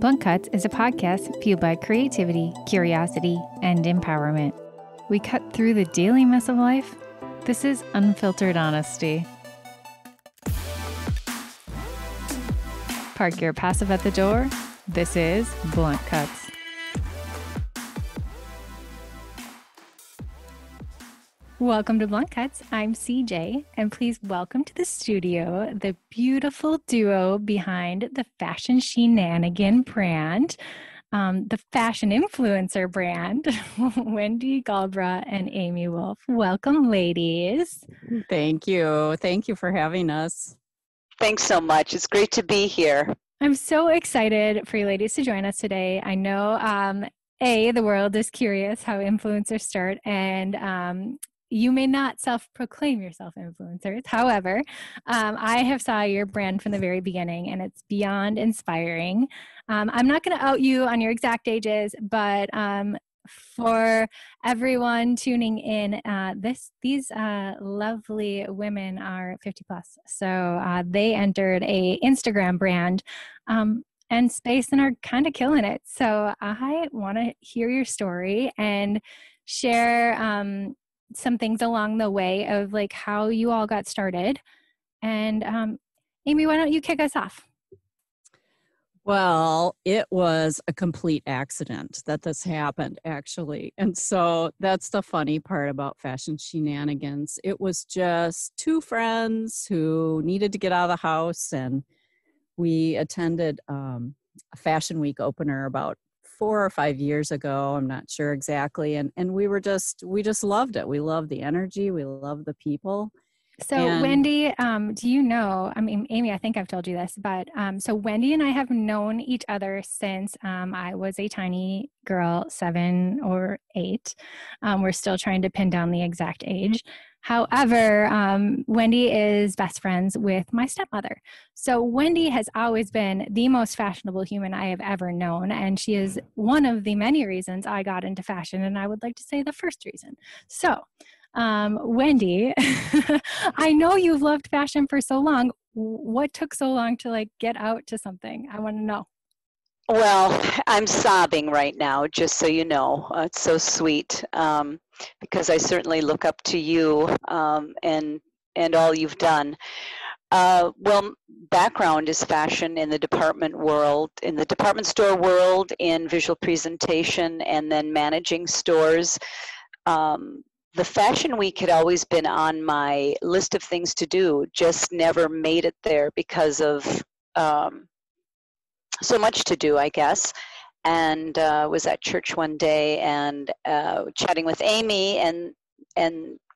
Blunt Cuts is a podcast fueled by creativity, curiosity, and empowerment. We cut through the daily mess of life. This is unfiltered honesty. Park your passive at the door. This is Blunt Cuts. Welcome to Blunt Cuts. I'm CJ, and please welcome to the studio the beautiful duo behind the Fashion Shenanigans brand, the fashion influencer brand, Wendy, Gulbraa, and Amy Wolf. Welcome, ladies. Thank you. Thank you for having us. Thanks so much. It's great to be here. I'm so excited for you ladies to join us today. I know, the world is curious how influencers start, and you may not self-proclaim yourself influencers. However, I have saw your brand from the very beginning, and it's beyond inspiring. I'm not going to out you on your exact ages, but for everyone tuning in, these lovely women are 50 plus. So they entered a Instagram brand and space and are kind of killing it. So I want to hear your story and share some things along the way of like how you all got started. And Amy, why don't you kick us off? Well, it was a complete accident that this happened, actually. And so that's the funny part about Fashion Shenanigans. It was just two friends who needed to get out of the house, and we attended a Fashion Week opener about 4 or 5 years ago. I'm not sure exactly. And we just loved it. We loved the energy. We loved the people. So Wendy, do you know, I mean, Amy, I think I've told you this, but so Wendy and I have known each other since I was a tiny girl, 7 or 8. We're still trying to pin down the exact age. However, Wendy is best friends with my stepmother. So Wendy has always been the most fashionable human I have ever known. And she is one of the many reasons I got into fashion. And I would like to say the first reason. So Wendy, I know you've loved fashion for so long. What took so long to like get out to something? I want to know. Well, I'm sobbing right now, just so you know. It's so sweet because I certainly look up to you and all you've done. Well, background is fashion in the department world, in the department store world, in visual presentation, and then managing stores. The Fashion Week had always been on my list of things to do, just never made it there because of so much to do, I guess. And was at church one day and chatting with Amy, and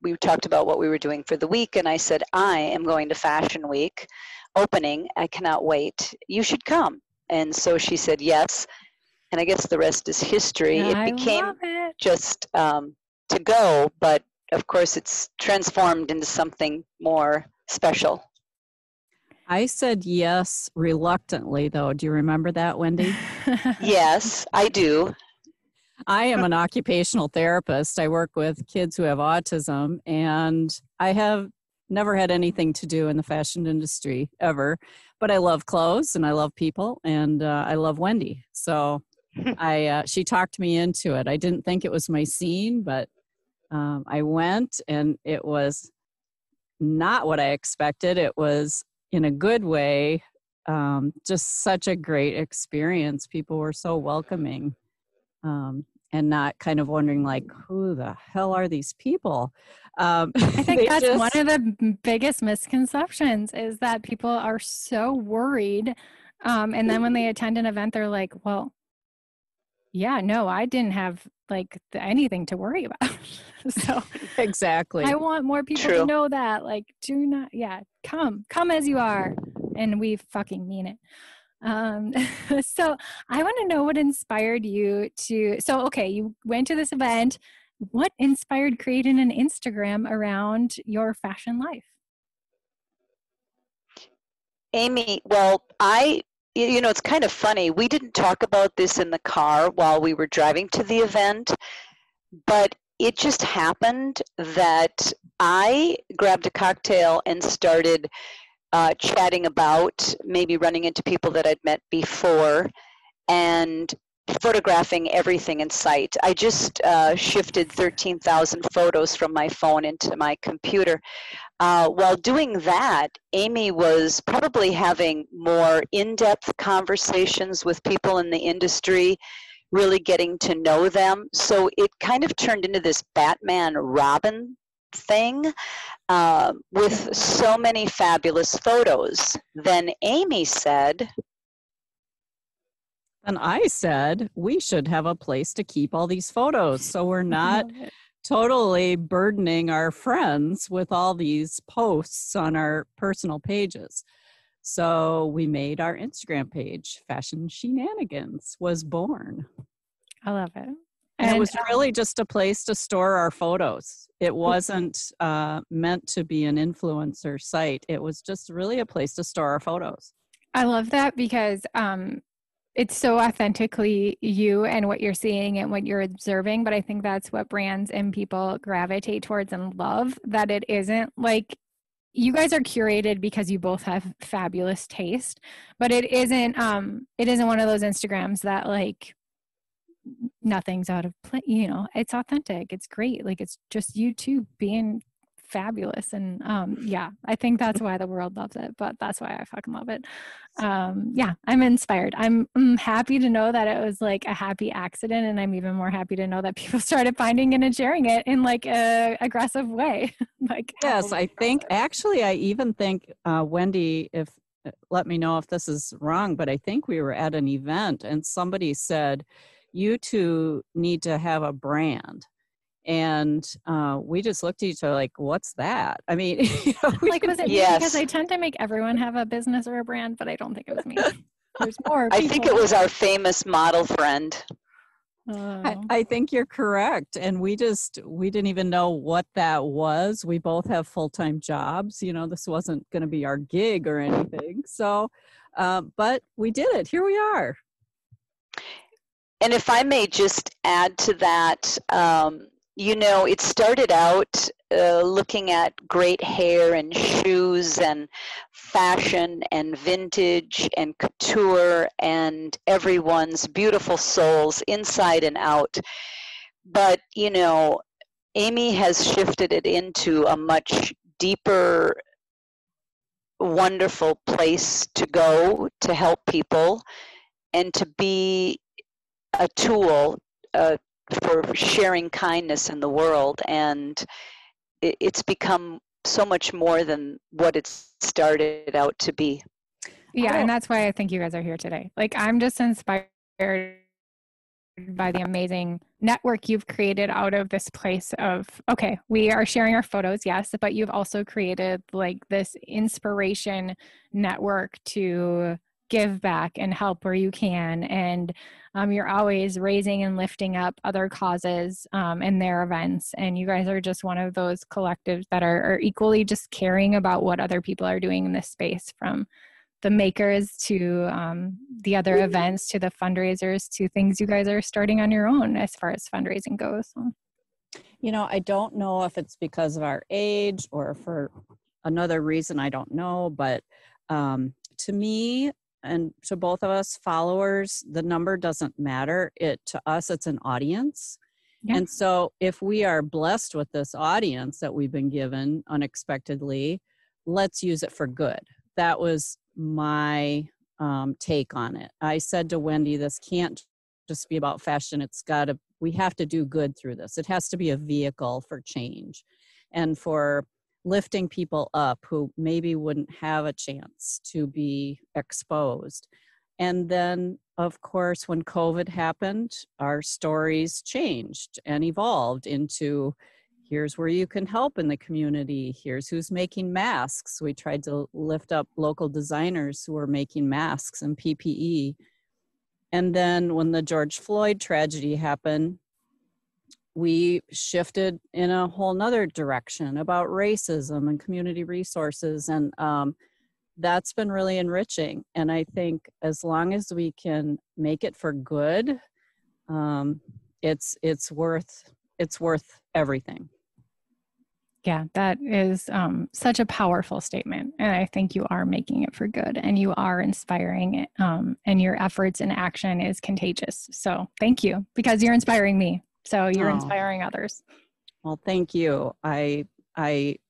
we talked about what we were doing for the week. And I said, I am going to Fashion Week opening. I cannot wait. You should come. And so she said yes. And I guess the rest is history. It became just to go, but of course it's transformed into something more special. I said yes reluctantly, though. Do you remember that, Wendy? Yes, I do. I am an occupational therapist. I work with kids who have autism, and I have never had anything to do in the fashion industry ever, but I love clothes and I love people, and I love Wendy. So she talked me into it. I didn't think it was my scene, but I went, and it was not what I expected. It was in a good way, just such a great experience. People were so welcoming, and not kind of wondering like, who the hell are these people? I think that's one of the biggest misconceptions is that people are so worried. And then when they attend an event, they're like, well, yeah, no, I didn't have like anything to worry about. So exactly. I want more people to know that, like, do not, come as you are. And we fucking mean it. So I want to know what inspired you to, you went to this event. What inspired creating an Instagram around your fashion life? Amy, well, it's kind of funny. We didn't talk about this in the car while we were driving to the event, but it just happened that I grabbed a cocktail and started chatting about maybe running into people that I'd met before. and photographing everything in sight. I just shifted 13,000 photos from my phone into my computer. While doing that, Amy was probably having more in-depth conversations with people in the industry, really getting to know them. So it kind of turned into this Batman Robin thing with so many fabulous photos. Then Amy said, and I said, we should have a place to keep all these photos so we're not totally burdening our friends with all these posts on our personal pages. So we made our Instagram page. Fashion Shenanigans was born. I love it. And it was really just a place to store our photos. It wasn't meant to be an influencer site. It was just really a place to store our photos. I love that because it's so authentically you and what you're seeing and what you're observing. But I think that's what brands and people gravitate towards and love, that it isn't like you guys are curated because you both have fabulous taste, but it isn't one of those Instagrams that like nothing's out of place. You know, it's authentic. It's great. Like it's just you two being fabulous. And yeah, I think that's why the world loves it, but that's why I fucking love it. Yeah, I'm inspired. I'm happy to know that it was like a happy accident, and I'm even more happy to know that people started finding it and sharing it in like a aggressive way. Like, yes, I think actually I even think Wendy, if let me know if this is wrong, but I think we were at an event and somebody said you two need to have a brand. And we just looked at each other like, what's that? I mean, you know, like, was it me? Yes. Because I tend to make everyone have a business or a brand, but I don't think it was me. There's more I people. think it was our famous model friend. I think you're correct. And we didn't even know what that was. We both have full-time jobs. You know, this wasn't going to be our gig or anything. So, but we did it. Here we are. And if I may just add to that, you know, it started out looking at great hair and shoes and fashion and vintage and couture and everyone's beautiful souls inside and out. But, you know, Amy has shifted it into a much deeper, wonderful place to go to help people and to be a tool for sharing kindness in the world. And it's become so much more than what it started out to be. Yeah, and that's why I think you guys are here today. Like, I'm just inspired by the amazing network you've created out of this place of, okay, we are sharing our photos, yes, but you've also created like this inspiration network to give back and help where you can. And you're always raising and lifting up other causes and their events. And you guys are just one of those collectives that are equally just caring about what other people are doing in this space, from the makers to the other events to the fundraisers to things you guys are starting on your own as far as fundraising goes. So. You know, I don't know if it's because of our age or for another reason, I don't know, but to me, and to both of us followers, the number doesn't matter. To us, it's an audience. Yeah. And so if we are blessed with this audience that we've been given unexpectedly, let's use it for good. That was my take on it. I said to Wendy, this can't just be about fashion. We have to do good through this. It has to be a vehicle for change and for lifting people up who maybe wouldn't have a chance to be exposed. And then, of course, when COVID happened, our stories changed and evolved into, here's where you can help in the community. Here's who's making masks. We tried to lift up local designers who were making masks and PPE. And then when the George Floyd tragedy happened, we shifted in a whole nother direction about racism and community resources. And that's been really enriching. And I think as long as we can make it for good, it's worth everything. Yeah, that is such a powerful statement. And I think you are making it for good and you are inspiring it. And your efforts and action is contagious. So thank you, because you're inspiring me. So you're inspiring others. Well, thank you. I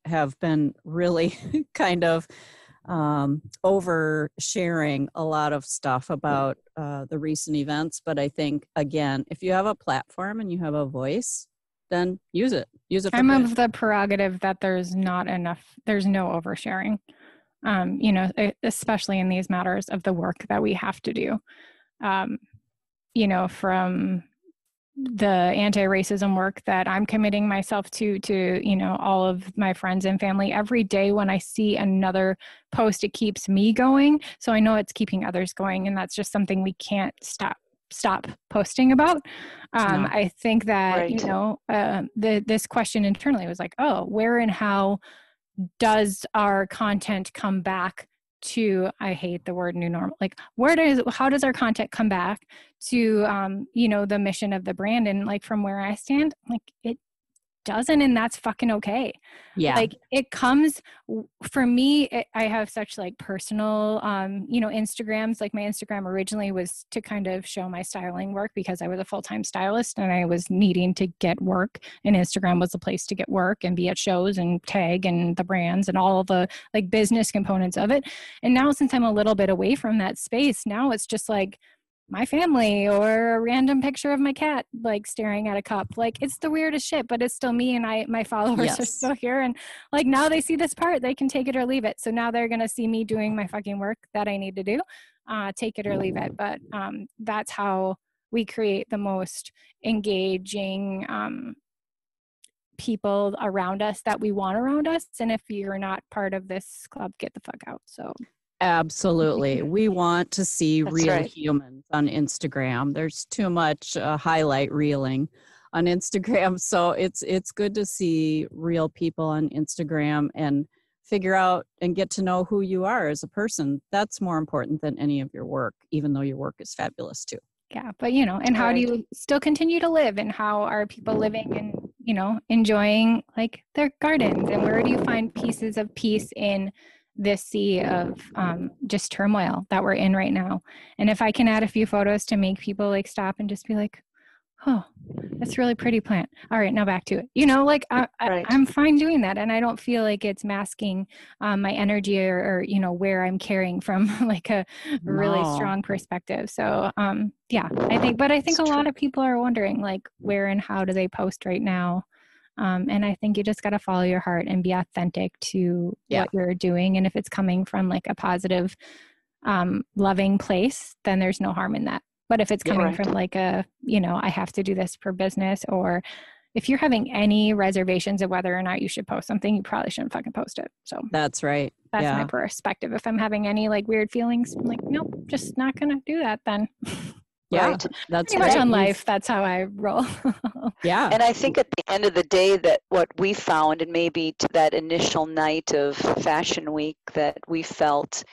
have been really kind of oversharing a lot of stuff about the recent events. But I think, again, if you have a platform and you have a voice, then use it. Use it for I'm good. of the prerogative that there's no oversharing, especially in these matters of the work that we have to do. From the anti-racism work that I'm committing myself to, all of my friends and family. Every day when I see another post, it keeps me going. So I know it's keeping others going. And that's just something we can't stop posting about. No. I think that, Right. This question internally was like, oh, where and how does our content come back to, I hate the word new normal, like how does our content come back to, the mission of the brand? And like, from where I stand, like it doesn't, and that's fucking okay. Yeah. Like it comes for me, I have such like personal, Instagrams. Like my Instagram originally was to kind of show my styling work because I was a full-time stylist and I was needing to get work, and Instagram was a place to get work and be at shows and tag and the brands and all the like business components of it. And now, since I'm a little bit away from that space, now it's just like my family or a random picture of my cat like staring at a cup. Like it's the weirdest shit, but it's still me, and my followers are still here, and like now they see this part, they can take it or leave it. So now they're gonna see me doing my fucking work that I need to do, take it or leave it. But that's how we create the most engaging people around us that we want around us. And if you're not part of this club, get the fuck out. So absolutely. We want to see That's real right. humans on Instagram. There's too much highlight reeling on Instagram. So it's good to see real people on Instagram and figure out and get to know who you are as a person. That's more important than any of your work, even though your work is fabulous too. Yeah, but and how do you still continue to live, and how are people living and, enjoying like their gardens, and where do you find pieces of peace in this sea of just turmoil that we're in right now? And if I can add a few photos to make people like stop and just be like, oh, that's really pretty plant. All right, now back to it. I'm fine doing that, and I don't feel like it's masking my energy or where I'm carrying from like a really strong perspective. So I think a lot of people are wondering like where and how do they post right now. And I think you just got to follow your heart and be authentic to what you're doing. And if it's coming from like a positive, loving place, then there's no harm in that. But if it's coming from like I have to do this for business, or if you're having any reservations of whether or not you should post something, you probably shouldn't fucking post it. So that's right. That's my perspective. If I'm having any like weird feelings, I'm like, nope, just not going to do that then. Yeah, that's pretty much on life. That's how I roll. Yeah. And I think at the end of the day that what we found, and maybe to that initial night of Fashion Week, that we felt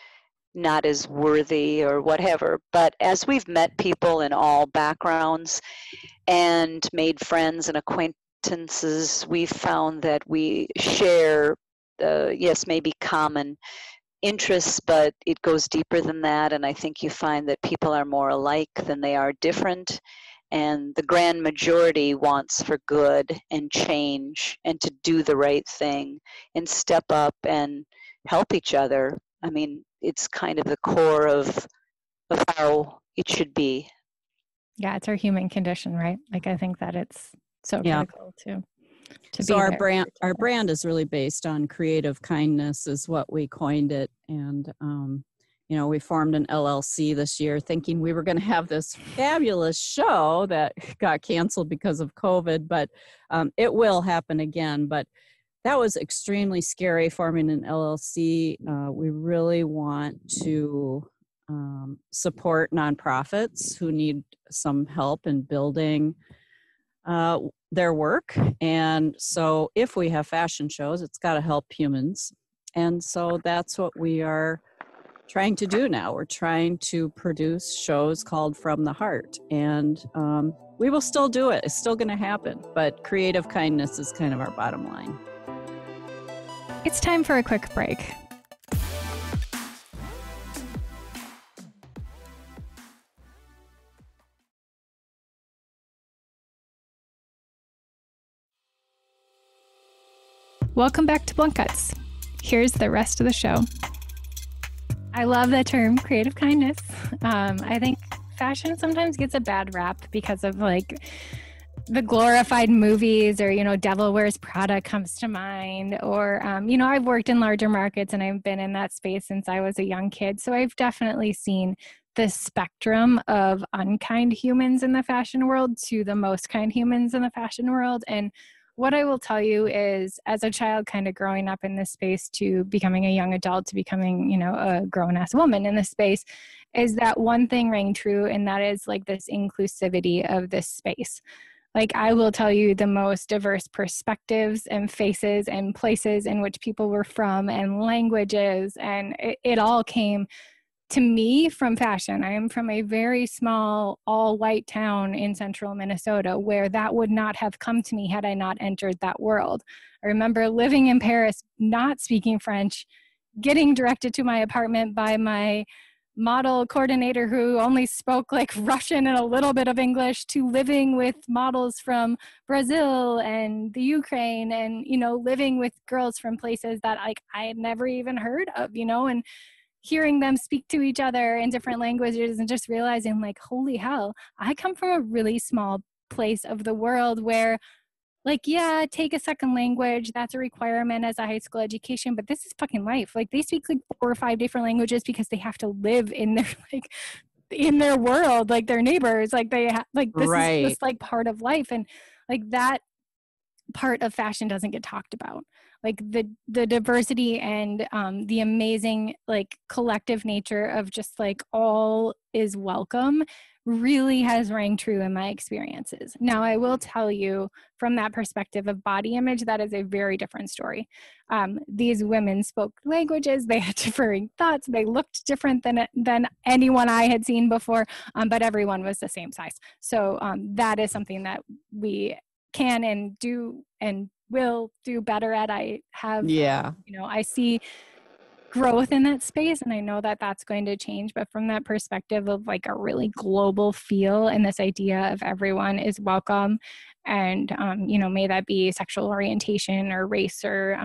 not as worthy or whatever, but as we've met people in all backgrounds and made friends and acquaintances, we've found that we share, maybe common interests, but it goes deeper than that. And I think you find that people are more alike than they are different. And the grand majority wants for good and change and to do the right thing and step up and help each other. I mean, it's kind of the core of how it should be. Yeah, it's our human condition, right? Like I think that it's so critical to so our brand is really based on creative kindness is what we coined it. And we formed an LLC this year thinking we were going to have this fabulous show that got canceled because of COVID, but it will happen again. But that was extremely scary, forming an LLC. We really want to support nonprofits who need some help in building their work. And so if we have fashion shows, it's got to help humans. And so that's what we are trying to do now. We're trying to produce shows called From the Heart. And we will still do it. It's still going to happen. But creative kindness is kind of our bottom line. It's time for a quick break. Welcome back to Blunt Cuts. Here's the rest of the show. I love the term creative kindness. I think fashion sometimes gets a bad rap because of like the glorified movies or, Devil Wears Prada comes to mind. Or, I've worked in larger markets and I've been in that space since I was a young kid. So I've definitely seen the spectrum of unkind humans in the fashion world to the most kind humans in the fashion world. And what I will tell you is, as a child kind of growing up in this space to becoming a young adult to becoming, a grown-ass woman in this space, is that one thing rang true, and that is like this inclusivity of this space. Like, I will tell you the most diverse perspectives and faces and places in which people were from and languages, and it all came to me from fashion. I am from a very small, all-white town in central Minnesota where that would not have come to me had I not entered that world. I remember living in Paris, not speaking French, getting directed to my apartment by my model coordinator who only spoke like Russian and a little bit of English, to living with models from Brazil and the Ukraine and, living with girls from places that like I had never even heard of, and hearing them speak to each other in different languages and just realizing like, holy hell, I come from a really small place of the world where like, yeah, take a second language. That's a requirement as a high school education, but this is fucking life. Like they speak like 4 or 5 different languages because they have to live in their, like in their world, like their neighbors, like they like, this is just like part of life. And like that part of fashion doesn't get talked about. Like the diversity and the amazing like collective nature of just like all is welcome really has rang true in my experiences. Now, I will tell you from that perspective of body image, that is a very different story. These women spoke languages, they had differing thoughts, they looked different than anyone I had seen before, but everyone was the same size. So that is something that we can and do and will do better at. I have, I see growth in that space, and I know that that's going to change, but from that perspective of like a really global feel and this idea of everyone is welcome, and may that be sexual orientation or race or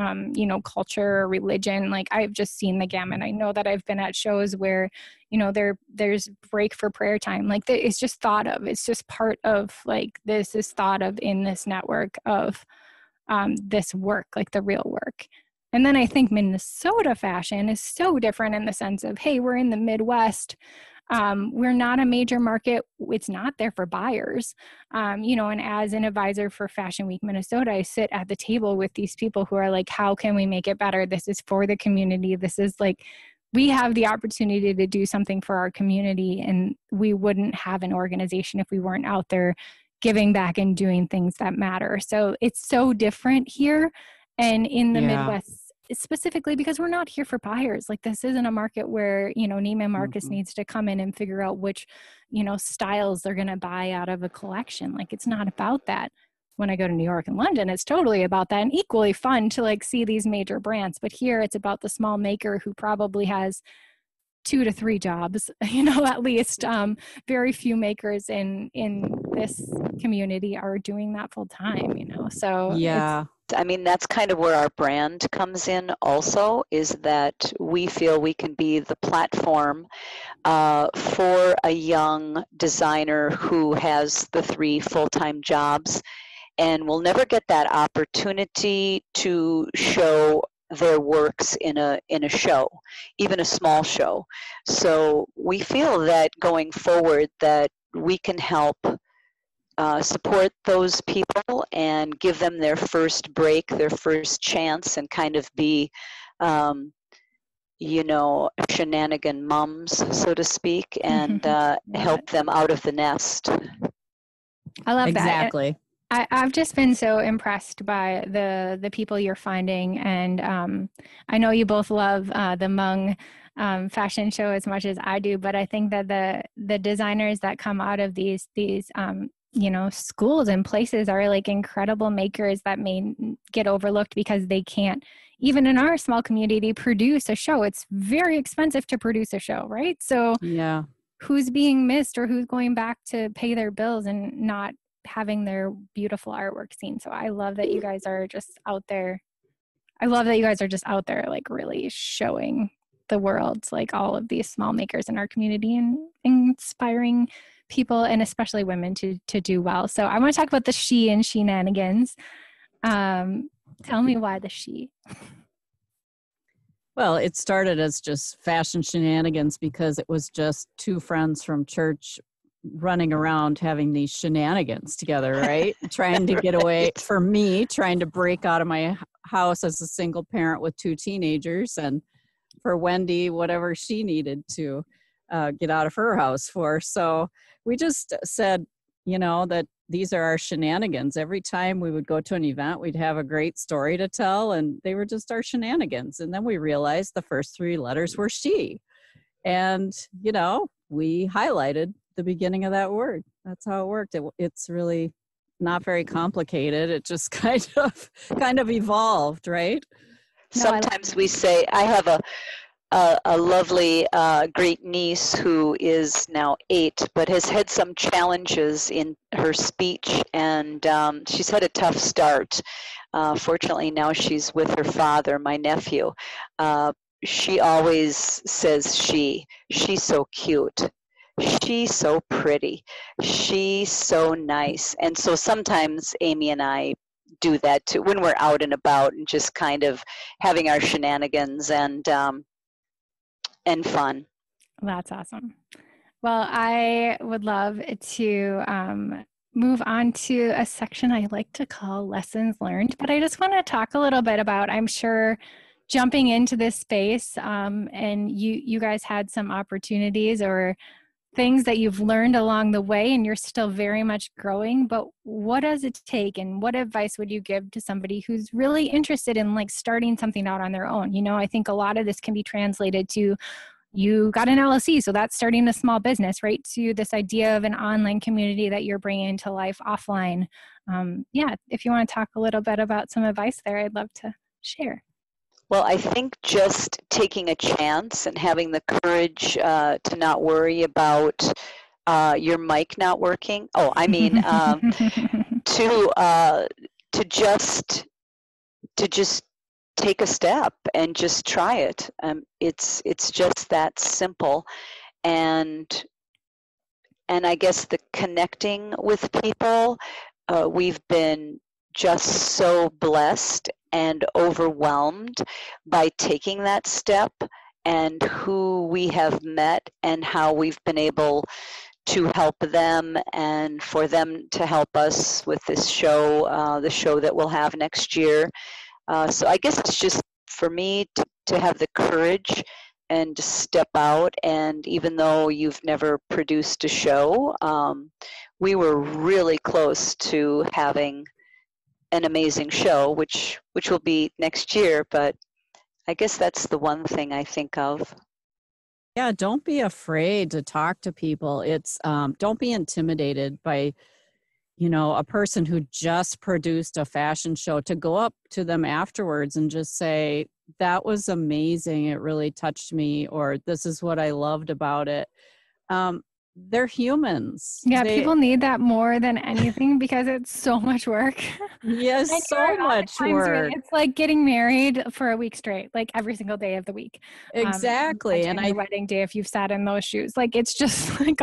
culture or religion. Like I've just seen the gamut. I know that I've been at shows where there's break for prayer time. Like it's just thought of. It's just part of like this is thought of in this network of this work, like the real work. And then I think Minnesota fashion is so different in the sense of, hey, we're in the Midwest. We're not a major market. It's not there for buyers. And as an advisor for Fashion Week Minnesota, I sit at the table with these people who are like, how can we make it better? This is for the community. This is like, we have the opportunity to do something for our community, and we wouldn't have an organization if we weren't out there giving back and doing things that matter. So it's so different here. And in the Midwest, specifically because we're not here for buyers. Like this isn't a market where, Neiman Marcus needs to come in and figure out which, styles they're going to buy out of a collection. Like it's not about that. When I go to New York and London, it's totally about that, and equally fun to like see these major brands. But here it's about the small maker who probably has 2 to 3 jobs, at least. Very few makers in this community are doing that full time, so I mean, that's kind of where our brand comes in also, is that we feel we can be the platform for a young designer who has the 3 full-time jobs and will never get that opportunity to show their works in a show, even a small show. So we feel that going forward that we can help support those people and give them their first break, their first chance, and kind of be, shenanigan mums, so to speak, and help them out of the nest. I love that. Exactly. I've just been so impressed by the people you're finding, and I know you both love the Hmong fashion show as much as I do, but I think that the designers that come out of these schools and places are like incredible makers that may get overlooked because they can't, even in our small community, produce a show. It's very expensive to produce a show, right? So Yeah. who's being missed, or who's going back to pay their bills and not having their beautiful artwork seen? So I love that you guys are just out there. Like really showing the world, like all of these small makers in our community and inspiring people, and especially women, to do well. So I want to talk about the she and shenanigans. Tell me why the she. Well, it started as just Fashion Shenanigans because it was just two friends from church running around having these shenanigans together, right? Trying to get away, for me, trying to break out of my house as a single parent with two teenagers, and for Wendy, whatever she needed to get out of her house for. So we just said, that these are our shenanigans. Every time we would go to an event, we'd have a great story to tell, and they were just our shenanigans. And then we realized the first three letters were she. And, we highlighted the beginning of that word. That's how it worked. It's really not very complicated. It just kind of evolved, right? Sometimes we say, I have a lovely great niece who is now 8, but has had some challenges in her speech, and she's had a tough start. Fortunately, now she's with her father, my nephew. She always says she's so cute. She's so pretty. She's so nice. And so sometimes Amy and I do that too when we're out and about and just kind of having our shenanigans and fun. That's awesome. Well, I would love to move on to a section I like to call lessons learned, but I just want to talk a little bit about, I'm sure, jumping into this space, and you guys had some opportunities or things that you've learned along the way, and you're still very much growing, but what does it take, and what advice would you give to somebody who's really interested in like starting something out on their own? I think a lot of this can be translated to, you got an LLC, so that's starting a small business, right? To this idea of an online community that you're bringing to life offline. If you want to talk a little bit about some advice there, I'd love to share. Well, I think just taking a chance and having the courage to not worry about your mic not working. Oh, I mean, to just take a step and just try it. It's just that simple, and I guess the connecting with people, we've been just so blessed and overwhelmed by taking that step, and who we have met and how we've been able to help them and for them to help us with this show, the show that we'll have next year. So I guess it's just for me to have the courage and to step out. And even though you've never produced a show, we were really close to having an amazing show, which will be next year. But I guess that's the one thing I think of. Yeah, don't be afraid to talk to people. It's don't be intimidated by, a person who just produced a fashion show, to go up to them afterwards and just say, that was amazing. It really touched me, or this is what I loved about it. They're humans. Yeah, people need that more than anything because it's so much work. Yes, so much work. It's like getting married for a week straight, like every single day of the week. Exactly. And your wedding day, if you've sat in those shoes, like it's just like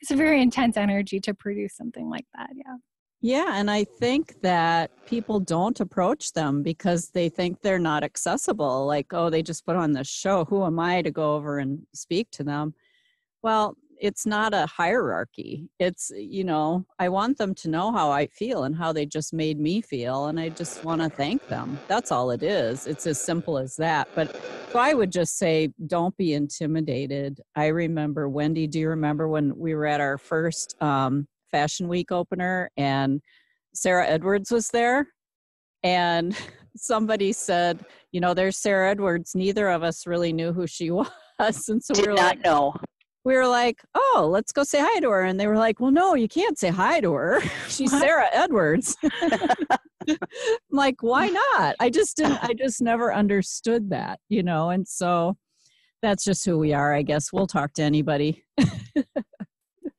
it's a very intense energy to produce something like that. Yeah. Yeah, and I think that people don't approach them because they think they're not accessible. Like, oh, they just put on this show. Who am I to go over and speak to them? Well, it's not a hierarchy. It's, I want them to know how I feel and how they just made me feel. And I just want to thank them. That's all it is. It's as simple as that. But so I would just say, don't be intimidated. I remember, Wendy, do you remember when we were at our first Fashion Week opener and Sarah Edwards was there? And somebody said, there's Sarah Edwards. Neither of us really knew who she was. And so Did not know. we were like, oh, let's go say hi to her. And they were like, well, no, you can't say hi to her. She's What? Sarah Edwards. I'm like, why not? I just never understood that, and so that's just who we are, I guess. We'll talk to anybody.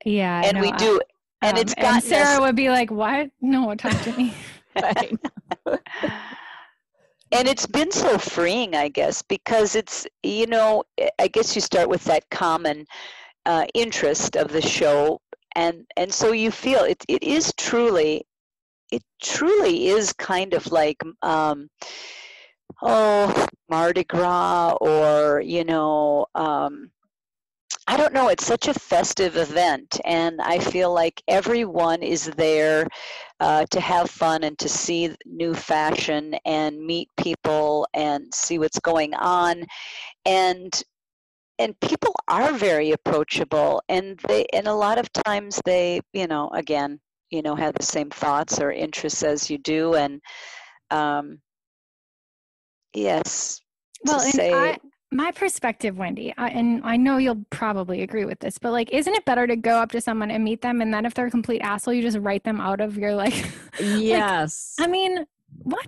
Yeah. And no, we do. And it's gotten and Sarah us, would be like, what? No, talk to me. Right. and it's been so freeing, I guess, because it's, I guess you start with that common interest of the show, and so you feel it truly is kind of like Mardi Gras, or I don't know, it's such a festive event, and I feel like everyone is there to have fun and to see new fashion and meet people and see what's going on, and people are very approachable, and a lot of times they, again, have the same thoughts or interests as you do, and yes, Well, to and say, my perspective, Wendy, and I know you'll probably agree with this, but like, isn't it better to go up to someone and meet them, and then if they're a complete asshole, you just write them out of your Yes. I mean, what?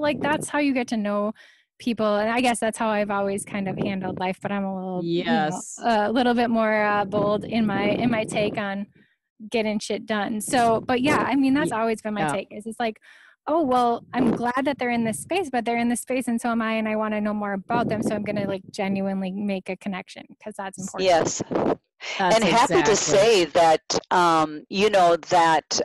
Like, that's how you get to know people, and I guess that's how I've always kind of handled life. But I'm a little, Yes. a little bit more bold in my take on getting shit done. So, but yeah, I mean, that's always been my take. Is it's like, oh, well, I'm glad that they're in this space, but they're in this space, and so am I, and I want to know more about them. So I'm going to like genuinely make a connection, because that's important. yes. That's And happy to say that, that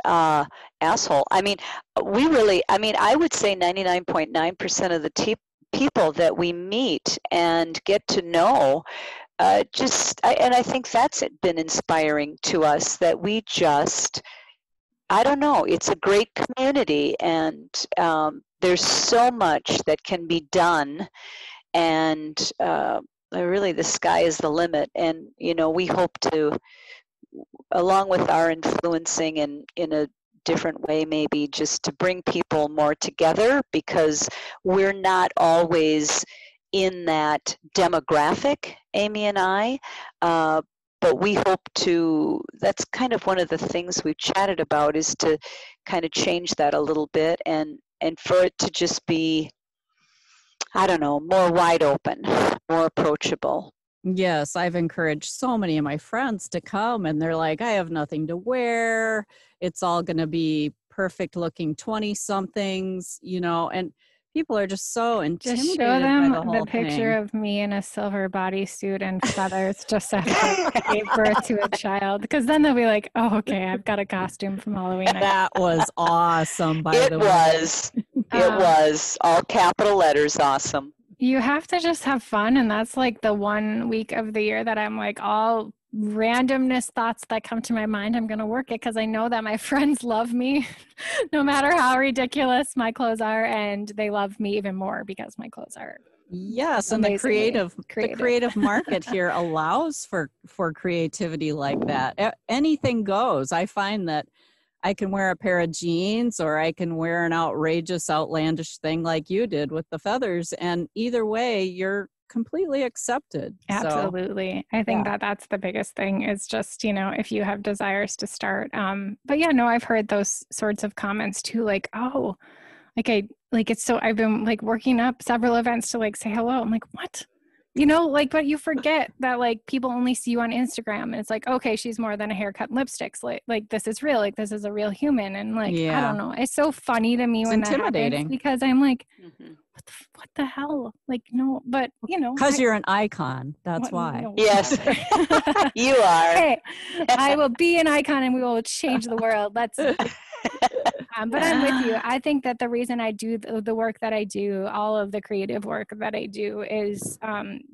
asshole. I mean, I would say 99.9% of the people that we meet and get to know, and I think that's been inspiring to us, that we just, I don't know, it's a great community, and there's so much that can be done, and really the sky is the limit, and we hope to, along with our influencing in a different way, maybe just to bring people more together, because we're not always in that demographic, Amy and I, but we hope to, that's kind of one of the things we've chatted about, is to kind of change that a little bit, and for it to just be, I don't know, more wide open, more approachable. Yes, I've encouraged so many of my friends to come, and they're like, I have nothing to wear. It's all going to be perfect looking 20-somethings, and people are just so intimidated Just show them by the whole picture thing. of me in a silver bodysuit and feathers just after I gave birth to a child, because then they'll be like, oh, okay, I've got a costume from Halloween. That was awesome, by the way. It was all capital letters awesome. You have to just have fun, and that's like the 1 week of the year that I'm like, all randomness thoughts that come to my mind, I'm going to work it, because I know that my friends love me no matter how ridiculous my clothes are, and they love me even more because my clothes are. Yes, and the creative market here allows for creativity like that. Anything goes. I find that I can wear a pair of jeans, or I can wear an outrageous, outlandish thing like you did with the feathers, and either way, you're completely accepted. Absolutely. So, I think that that's the biggest thing, is just, if you have desires to start. But yeah, no, I've heard those sorts of comments too, like, oh, I've been like working up several events to like say hello. I'm like, what? But you forget that like people only see you on Instagram, and it's like, okay, she's more than a haircut and lipsticks. Like this is real. Like this is a real human. And like, I don't know. It's so funny to me when that happens, because I'm like, what the hell? Like, no, but because you're an icon. That's why. No. Yes, you are. Hey, I will be an icon, and we will change the world. But I'm with you. I think that the reason I do the work that I do, all of the creative work that I do, is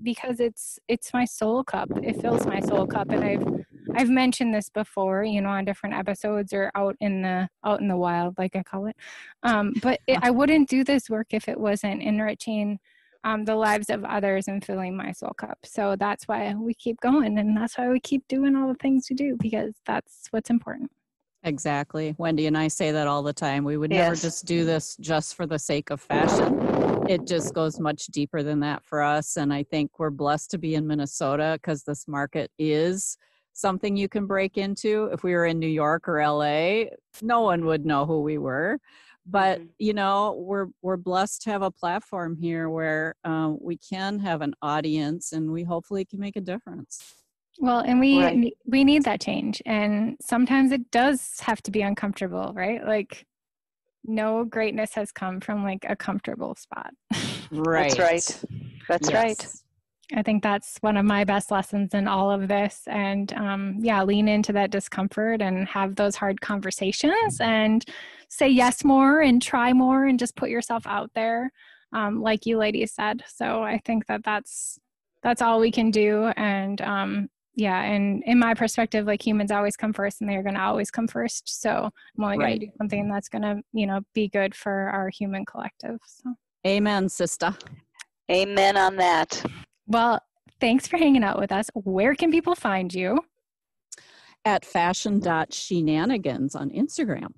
because it's my soul cup. It fills my soul cup, and I've mentioned this before, on different episodes, or out in the wild, like I call it. But I wouldn't do this work if it wasn't enriching the lives of others and filling my soul cup. So that's why we keep going, and that's why we keep doing all the things we do, because that's what's important. Exactly. Wendy and I say that all the time. We would never Yes. just do this just for the sake of fashion. It just goes much deeper than that for us. And I think we're blessed to be in Minnesota because this market is something you can break into. If we were in New York or LA, no one would know who we were. But, you know, we're blessed to have a platform here where we can have an audience and we hopefully can make a difference. Well, and we need that change. And sometimes it does have to be uncomfortable, right? Like, no greatness has come from like a comfortable spot. Right. That's right. That's right. I think that's one of my best lessons in all of this. And lean into that discomfort and have those hard conversations and say yes more and try more and just put yourself out there, like you ladies said. So I think that's all we can do. And and in my perspective, like, humans always come first and they're going to always come first. So I'm only going to do something that's going to, be good for our human collective. So. Amen, sister. Amen on that. Well, thanks for hanging out with us. Where can people find you? At fashion.shenanigans on Instagram.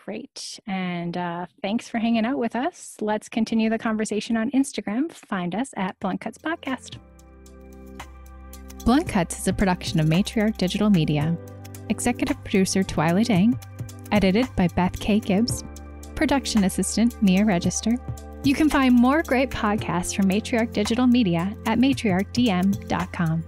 Great. And thanks for hanging out with us. Let's continue the conversation on Instagram. Find us at Blunt Cuts Podcast. Blunt Cuts is a production of Matriarch Digital Media. Executive producer Twyla Dang. Edited by Beth K. Gibbs. Production assistant Mia Register. You can find more great podcasts from Matriarch Digital Media at matriarchdm.com.